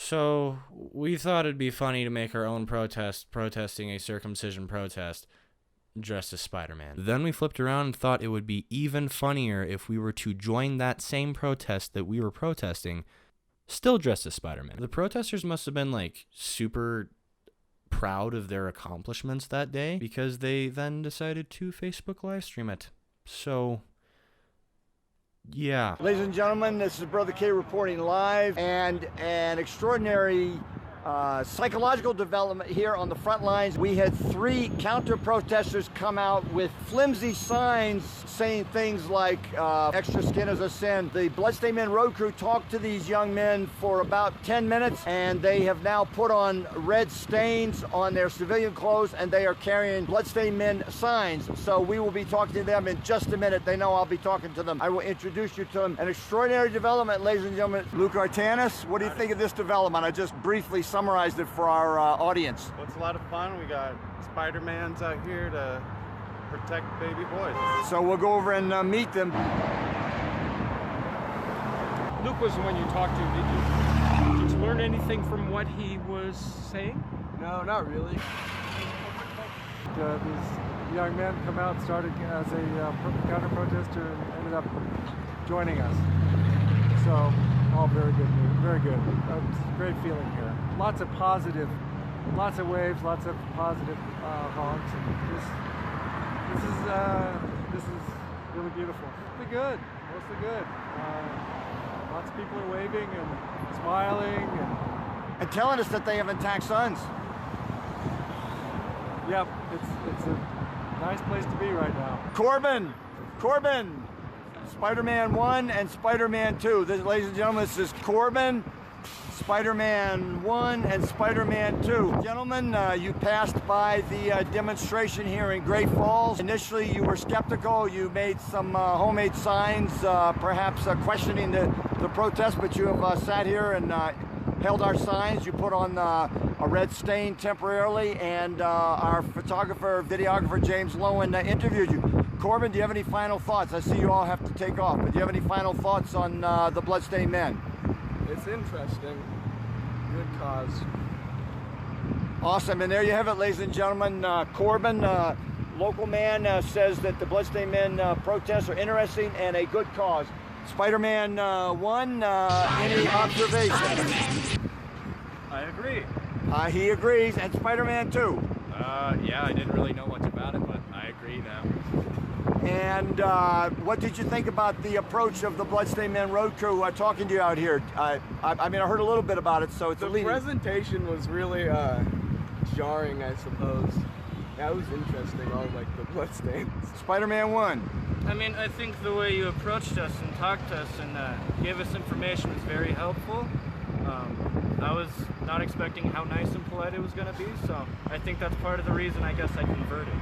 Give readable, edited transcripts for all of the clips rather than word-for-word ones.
So we thought it'd be funny to make our own protesting a circumcision protest dressed as Spider-Man. Then we flipped around and thought it would be even funnier if we were to join that same protest that we were protesting, still dressed as Spider-Man. The protesters must have been like super proud of their accomplishments that day because they then decided to Facebook live stream it. So yeah. Ladies and gentlemen, this is Brother K reporting live, and an extraordinary psychological development here on the front lines. We had 3 counter-protesters come out with flimsy signs saying things like extra skin is a sin. The Bloodstained Men road crew talked to these young men for about 10 minutes, and they have now put on red stains on their civilian clothes, and they are carrying Bloodstained Men signs. So we will be talking to them in just a minute. They know I'll be talking to them. I will introduce you to them. An extraordinary development, ladies and gentlemen. Luke Artanis, what do you think of this development? I just briefly summarized it for our audience. Well, it's a lot of fun. We got Spider-Mans out here to protect baby boys. So we'll go over and meet them. Luke was the one you talked to. Did you learn anything from what he was saying? No, not really. These young men come out, started as a counter-protester and ended up joining us. So, all very good news, very good. It's a great feeling here. Lots of positive, lots of waves, lots of positive honks. And this is really beautiful. Mostly good, mostly good. Lots of people are waving and smiling And telling us that they have intact sons. Yep, it's a nice place to be right now. Corbin, Spider-Man 1 and Spider-Man 2. Ladies and gentlemen, this is Corbin, Spider-Man 1 and Spider-Man 2. Gentlemen, you passed by the demonstration here in Great Falls. Initially, you were skeptical. You made some homemade signs, perhaps questioning the protest, but you have sat here and held our signs. You put on a red stain temporarily, and our photographer, videographer, James Lowen, interviewed you. Corbin, do you have any final thoughts? I see you all have to take off, but do you have any final thoughts on the Bloodstained Men? It's interesting. Good cause. Awesome, and there you have it, ladies and gentlemen. Corbin, local man, says that the Bloodstained Men protests are interesting and a good cause. Spider-Man 1, any observations? I agree. He agrees, and Spider-Man 2. Yeah, I didn't really know much about it, but I agree now. And what did you think about the approach of the Bloodstained Men road crew talking to you out here? I mean, I heard a little bit about it, so it's the presentation was really jarring, I suppose. That was interesting, all like the bloodstains. Spider-Man 1. I mean, I think the way you approached us and talked to us and gave us information was very helpful. I was not expecting how nice and polite it was going to be, so I think that's part of the reason I guess I converted.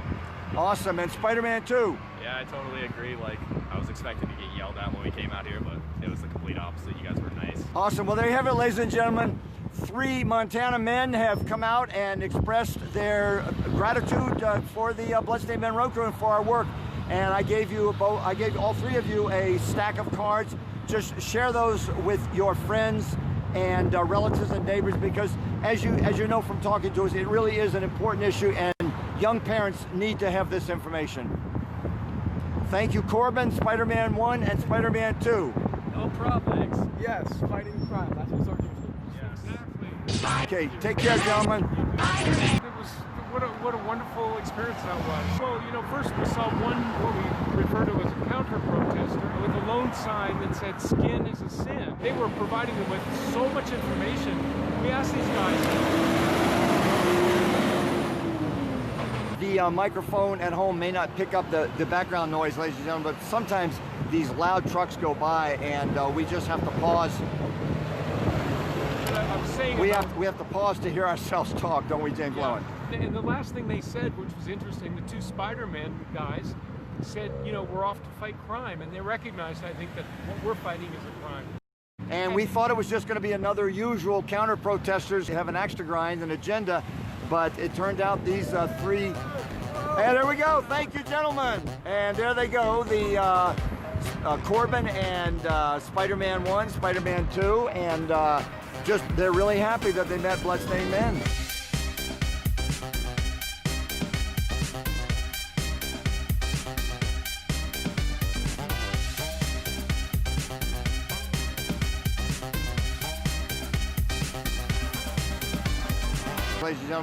Awesome, and Spider-Man 2. Yeah, I totally agree. Like, I was expecting to get yelled at when we came out here, but it was the complete opposite. You guys were nice. Awesome, well there you have it, ladies and gentlemen. 3 Montana men have come out and expressed their gratitude for the Bloodstained Men road crew and for our work. And I gave all 3 of you a stack of cards. Just share those with your friends and relatives and neighbors, because as you know from talking to us, it really is an important issue, and young parents need to have this information. Thank you, Corbin, Spider-Man 1 and Spider-Man 2. No problem. Thanks. Yes, fighting crime. That's what Sergeant Yeah, exactly. Okay, take care, gentlemen. It was what a wonderful experience that was. Well, you know, first we saw one, what we refer to as a counter-protester, with a lone sign that said "skin is a sin." They were providing them with so much information. We asked these guys. The microphone at home may not pick up the background noise, ladies and gentlemen, but sometimes these loud trucks go by, and we just have to pause. I'm saying we have to pause to hear ourselves talk, don't we, James Lowen? And the last thing they said, which was interesting, the 2 Spider-Man guys said, you know, we're off to fight crime, and they recognized, I think, that what we're fighting is a crime. And we thought it was just going to be another usual counter-protesters have an axe to grind, an agenda, but it turned out these 3... And there we go. Thank you, gentlemen. And there they go, the Corbin and Spider-Man 1, Spider-Man 2, and they're really happy that they met bloodstained men. Ladies and gentlemen,